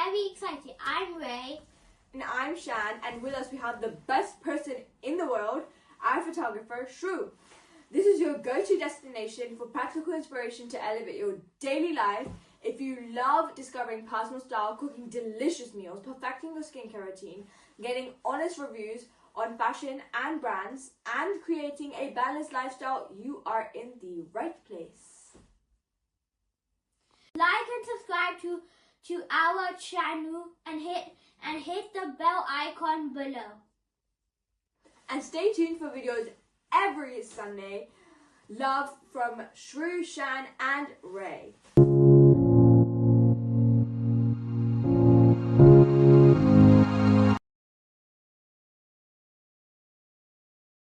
very excited. I'm Ray. And I'm Shan, and with us we have the best person in the world, our photographer, Shrew. This is your go-to destination for practical inspiration to elevate your daily life. If you love discovering personal style, cooking delicious meals, perfecting your skincare routine, getting honest reviews on fashion and brands, and creating a balanced lifestyle, you are in the right place. Like and subscribe to our channel and hit the bell icon below. And stay tuned for videos every Sunday. Love from Shrew, Shan and Ray.